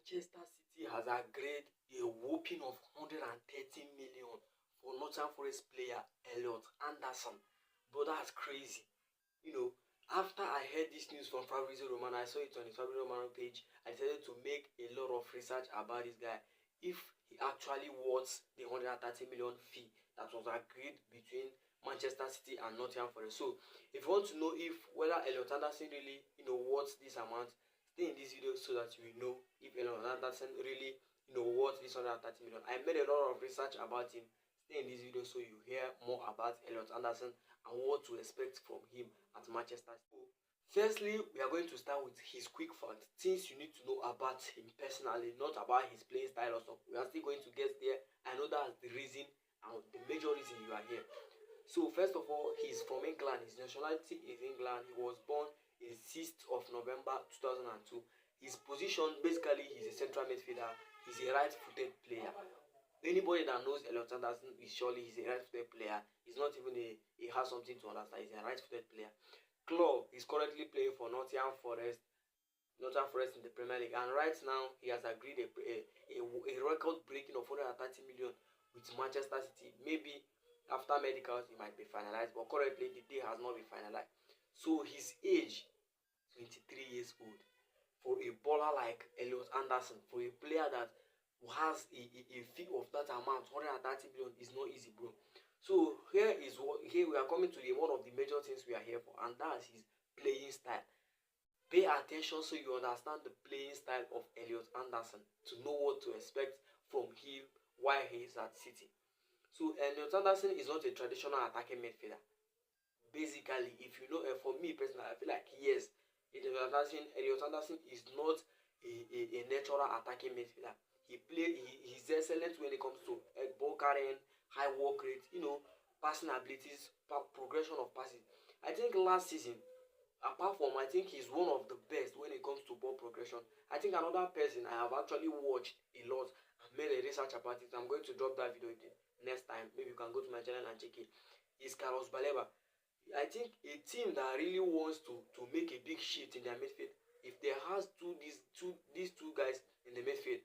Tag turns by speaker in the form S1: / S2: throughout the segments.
S1: Manchester City has agreed a whopping of 130 million for Nottingham Forest player Elliot Anderson. But that's crazy. You know, after I heard this news from Fabrizio Romano, I saw it on his Fabrizio Romano page. I decided to make a lot of research about this guy. If he actually worth the 130 million fee that was agreed between Manchester City and Nottingham Forest. So, if you want to know if whether Elliot Anderson really, worth this amount, stay in this video so that you will know if Elliot Anderson really, worth this 130 million. I made a lot of research about him. Stay in this video so you hear more about Elliot Anderson and what to expect from him at Manchester City. Firstly, we are going to start with his quick facts, things you need to know about him personally, not about his playing style or something. We are still going to get there. I know that's the reason and the major reason you are here. So first of all, he's from England. His nationality is England. He was born in 6th of November 2002. His position, basically, he's a central midfielder. He's a right-footed player. Anybody that knows Elliot Anderson is surely he's a right-footed player. He's not even he has something to understand. He's a right-footed player. Club is currently playing for Nottingham Forest in the Premier League, and right now he has agreed a record-breaking of 130 million with Manchester City. Maybe after medicals it might be finalized, but currently the day has not been finalized. So his age, 23 years old, for a baller like Elliot Anderson, for a player that has a fee of that amount, 130 million, is not easy, bro. So here we are coming to one of the major things we are here for, and that's his playing style. Pay attention so you understand the playing style of Elliot Anderson to know what to expect from him while he is at City. So Elliot Anderson is not a traditional attacking midfielder. Basically, if you know, for me personally, I feel like yes, Elliot Anderson is not a natural attacking midfielder. He's excellent when it comes to ball carrying, high work rate, passing abilities, progression of passes. I think last season, apart from, I think he's one of the best when it comes to ball progression. I think another person I have actually watched a lot and made a research about it. I'm going to drop that video next time. Maybe you can go to my channel and check it. Is Carlos Baleba. I think a team that really wants to make a big shift in their midfield, if they has these two guys in the midfield,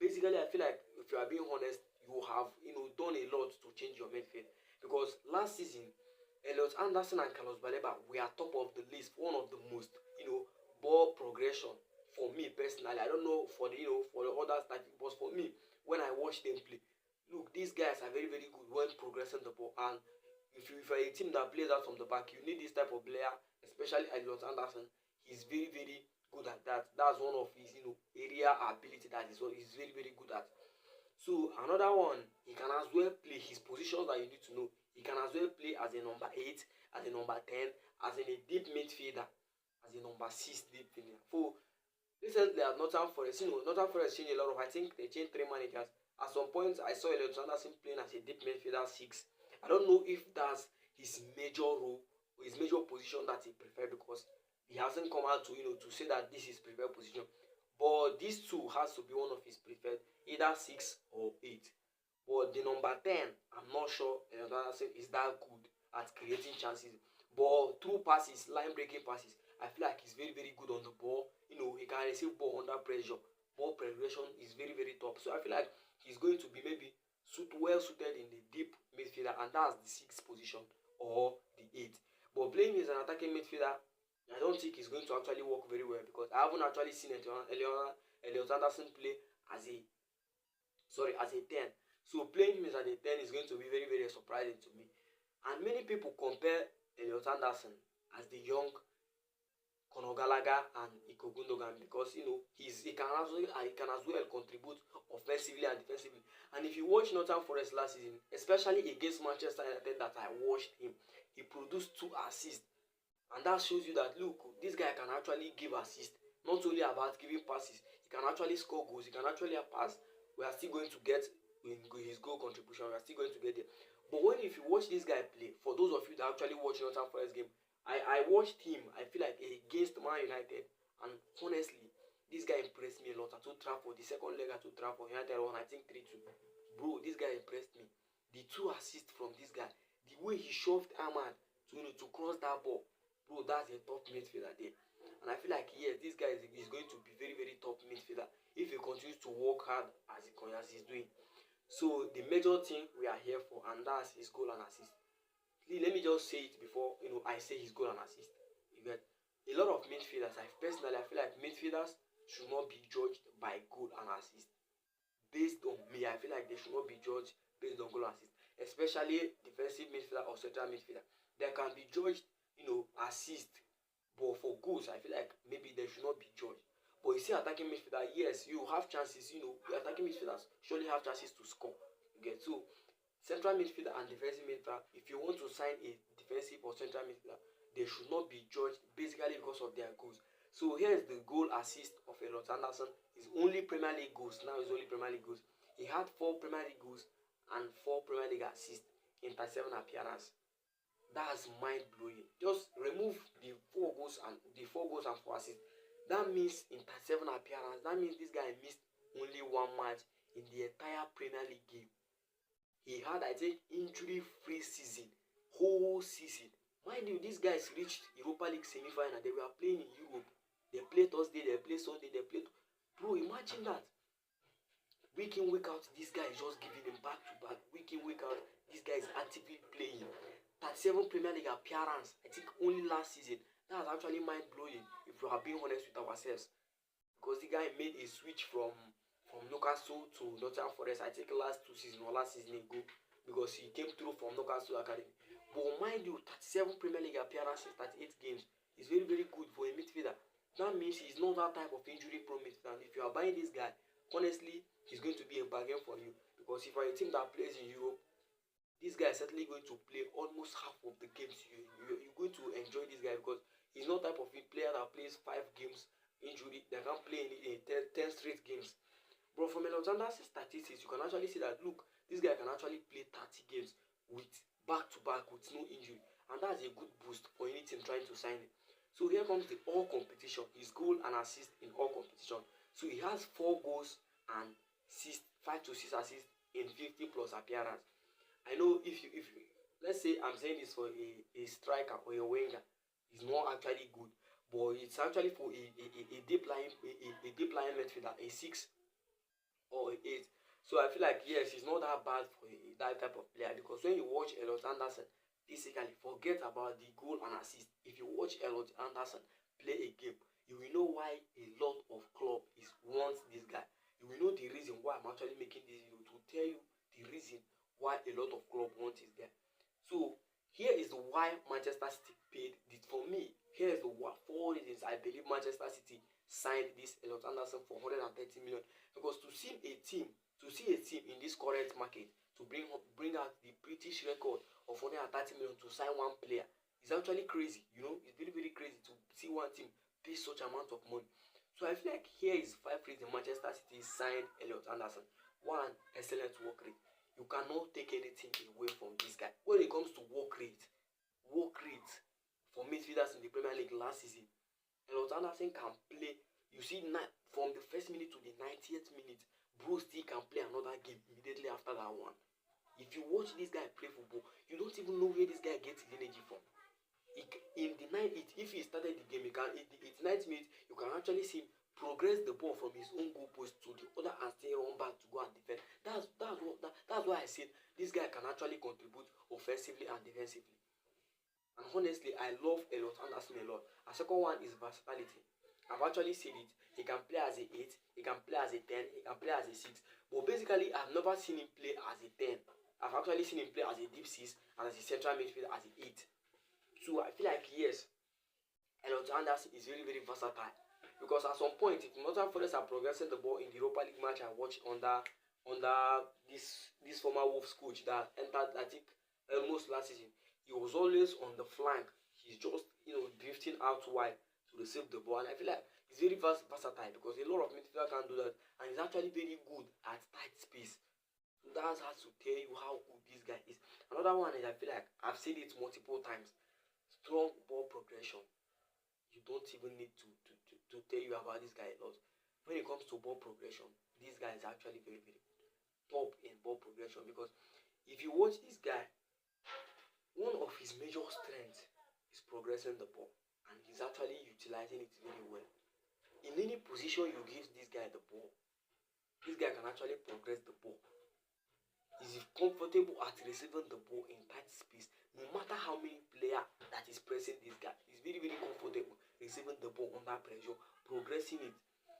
S1: basically I feel like, if you are being honest, you have done a lot to change your midfield. Because last season, Elliot Anderson and Carlos Baleba were top of the list, one of the most ball progression for me personally. I don't know for the for the others, but for me, when I watch them play, look, these guys are very, very good when progressing the ball. And if you're a team that plays out from the back, you need this type of player, especially Elliot Anderson. He's very, very good at that. That's one of his area ability that he's very, very good at. So another one, he can as well play his positions that you need to know. He can as well play as a number 8, as a number 10, as in a deep midfielder, as a number 6 deep midfielder. For recently at Nottingham Forest, Nottingham Forest changed a lot of, I think they changed 3 managers. At some point, I saw Elliot Anderson playing as a deep midfielder 6. I don't know if that's his major role or his major position that he prefers, because he hasn't come out to to say that this is preferred position. But these two has to be one of his preferred, either 6 or 8. But the number 10, I'm not sure Elliot Anderson is that good at creating chances. But through passes, line breaking passes, I feel like he's very, very good on the ball. He can receive ball under pressure. Ball progression is very, very top. So I feel like he's going to be maybe well suited in the deep midfielder, and that's the 6th position or the 8th. But playing as an attacking midfielder, I don't think it's going to actually work very well, because I haven't actually seen Elliot Anderson play as a 10. So playing him as a 10 is going to be very, very surprising to me. And many people compare Elliot Anderson as the young Conor Gallagher and Iko Gundogan, because he can as well contribute offensively and defensively. And if you watch Nottingham Forest last season, especially against Manchester United that I watched him, he produced 2 assists. And that shows you that, look, this guy can actually give assists. Not only about giving passes, he can actually score goals, he can actually pass. We are still going to get his goal contribution, we are still going to get there. But if you watch this guy play, for those of you that actually watch Nottingham Forest game, I watched him, I feel like, against Man United. And honestly, this guy impressed me a lot at Old Trafford. The second leg at Old Trafford, United won, I think 3-2. Bro, this guy impressed me. The 2 assists from this guy, the way he shoved Ahmad to cross that ball, bro, that's a top midfielder there. And I feel like, yes, this guy is going to be very, very top midfielder if he continues to work hard as he's doing. So the major thing we are here for, and that's his goal and assist. Let me just say it before I say his goal and assist. You get a lot of midfielders. I feel like midfielders should not be judged by goal and assist. Based on me, I feel like they should not be judged based on goal and assist, especially defensive midfielder or central midfielder. They can be judged, assist, but for goals, I feel like maybe they should not be judged. But you see, attacking midfielder, yes, you have chances. Attacking midfielders surely have chances to score. You get so central midfielder and defensive midfielder. If you want to sign a defensive or central midfielder, they should not be judged basically because of their goals. So here's the goal assist of Elliot Anderson. His only Premier League goals now. His only Premier League goals. He had 4 Premier League goals and 4 Premier League assists in 37 appearances. That's mind blowing. Just remove the 4 goals and 4 assists. That means in 37 appearances, that means this guy missed only 1 match in the entire Premier League game. He had, I think, injury-free season, whole season. Mind you, these guys reached Europa League semi-final. They were playing in Europe. They played Thursday, they played Sunday, they played. Bro, imagine that. Week in, week out, this guy is just giving them back to back. Week in, week out, this guy is actively playing. 37 Premier League appearance, I think only last season. That's actually mind-blowing if we are being honest with ourselves. Because the guy made a switch from Newcastle to Nottingham Forest, I think last season ago, because he came through from Newcastle Academy. But mind you, 37 Premier League appearances, 38 games is very, very good for a midfielder. That means he's not that type of injury-prone midfielder. And if you are buying this guy, honestly, he's going to be a bargain for you. Because if you're a team that plays in Europe, this guy is certainly going to play almost half of the games. You're going to enjoy this guy because he's not type of player that plays 5 games injury. They can't play in 10 straight games. But from Elliot Anderson's statistics, you can actually see that, look, this guy can actually play 30 games with back-to-back with no injury. And that's a good boost for any team trying to sign him. So here comes the all competition, his goal and assist in all competition. So he has 4 goals and 5 to 6 assists in 50 plus appearance. I know if you let's say I'm saying this for a striker or a winger, it's not actually good, but it's actually for a deep line midfielder, a 6 or a 8. So I feel like yes, it's not that bad for that type of player, because when you watch Elliot Anderson, basically forget about the goal and assist. If you watch Elliot Anderson play a game, you will know why a lot of club wants this guy. You will know the reason why I'm actually making this video, to tell you the reason why a lot of club want this guy. So here is why Manchester City paid this for me. Here is the 4 reasons I believe Manchester City signed this Elliot Anderson for 130 million. Because to see a team in this current market to bring out the British record of 130 million to sign one player is actually crazy. It's very, very crazy to see one team pay such amount of money. So I feel like here is 5 reasons Manchester City signed Elliot Anderson. 1, excellent work rate. You cannot take anything away from this guy. When it comes to work rate for midfielders in the Premier League last season, Elliot Anderson can play. You see, from the first minute to the 90th minute, bro still can play another game immediately after that one. If you watch this guy play football, you don't even know where this guy gets his energy from. If he started the game, it's 90 minutes, you can actually see him progress the ball from his own goal post to the other and still run back to go and defend. That's why I said this guy can actually contribute offensively and defensively. And honestly, I love Elliot Anderson a lot. And second one is versatility. I've actually said it. He can play as a 8, he can play as a 10, he can play as a 6. But basically, I've never seen him play as a 10. I've actually seen him play as a deep 6 and as a central midfielder as a 8. So I feel like yes, Elliot Anderson is very, very versatile. Because at some point, if Nottingham Forest are progressing the ball in the Europa League match I watched under this former Wolves coach that entered, I think, almost last season, he was always on the flank. He's just drifting out wide to receive the ball, and I feel like he's very versatile because a lot of midfielders can do that, and he's actually very good at tight space. So that has to tell you how good this guy is. Another one is, I feel like I've said it multiple times, strong ball progression. You don't even need to tell you about this guy a lot. When it comes to ball progression, this guy is actually very, very top in ball progression, because if you watch this guy, one of his major strengths is progressing the ball, and he's actually utilizing it very well. In any position you give this guy the ball, This guy can actually progress the ball. He's comfortable at receiving the ball in tight space. No matter how many players that is pressing this guy, he's very, very comfortable receiving the ball under pressure, progressing it.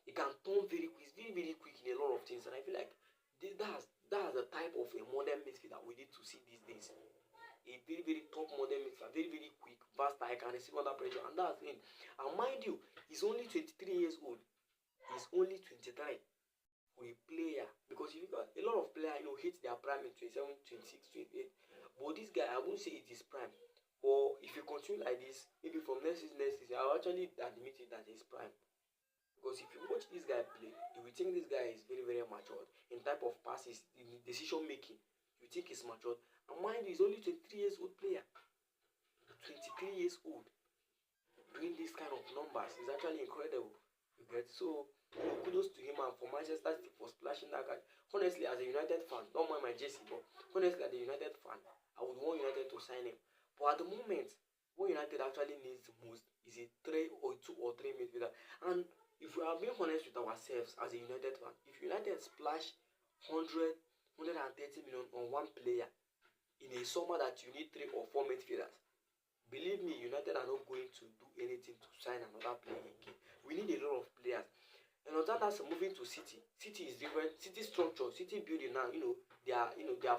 S1: He can turn very quick. He's very, very quick in a lot of things. And I feel like that's the type of a modern midfielder we need to see these days. A very, very top modern midfielder, very, very quick, faster, I can receive under pressure. And that's him. And mind you, he's only 23 years old. He's only 23. For a player, because you got a lot of players, hit their prime in 27, 26, 28. But this guy, I won't say it is prime. Or if you continue like this, maybe from next season, I'll actually admit it that he's prime. Because if you watch this guy play, you will think this guy is very, very matured in type of passes, in decision making. You think he's matured. And mind you, he's only 23 years old player. 23 years old. Doing this kind of numbers is actually incredible. You get so. Kudos to him and for Manchester City for splashing that guy. Honestly, as a United fan, don't mind my jersey, but honestly, as a United fan, I would want United to sign him. But at the moment, what United actually needs the most is a 2 or 3 midfielder. And if we are being honest with ourselves as a United fan, if United splash 130 million on one player in a summer that you need 3 or 4 midfielders, believe me, United are not going to do anything to sign another player again. We need a lot of players. And on that, moving to City. City is different. City structure, City building now. Their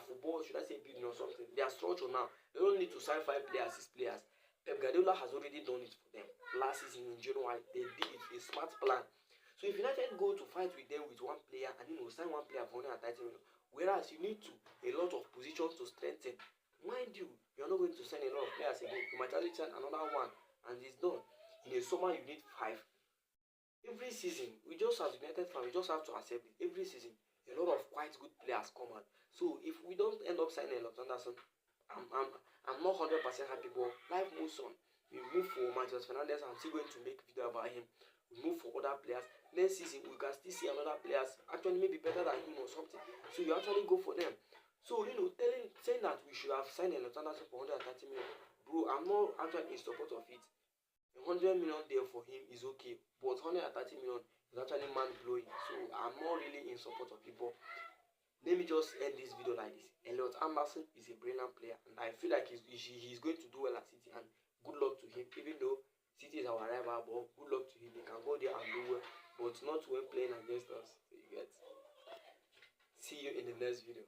S1: football, should I say building or something? Their structure now. They don't need to sign 5 players, 6 players. Pep Guardiola has already done it for them. Last season in January, they did it. A smart plan. So if United go to fight with them with one player and sign one player for 130 million, whereas you need a lot of positions to strengthen. Mind you, you're not going to sign a lot of players again. You might actually sign another one, and it's done. In a summer, you need 5. Every season, we just as United fans, we just have to accept it. Every season, a lot of quite good players come out. So if we don't end up signing Elliot Anderson, I'm not 100% happy. But life moves on. We move for Manchester Fernandez. I'm still going to make video about him. We move for other players. Next season, we can still see another players actually maybe better than him or something. So you actually go for them. So saying that we should have signed Elliot Anderson for 130 million, bro, I'm not actually in support of it. 100 million there for him is okay, but 130 million is actually mind blowing. So I'm not really in support of people. Let me just end this video like this. Elliot Anderson is a brilliant player, and I feel like he's going to do well at City. And good luck to him. Even though City is our rival, but good luck to him. He can go there and do well, but not when playing against us. So you get. See you in the next video.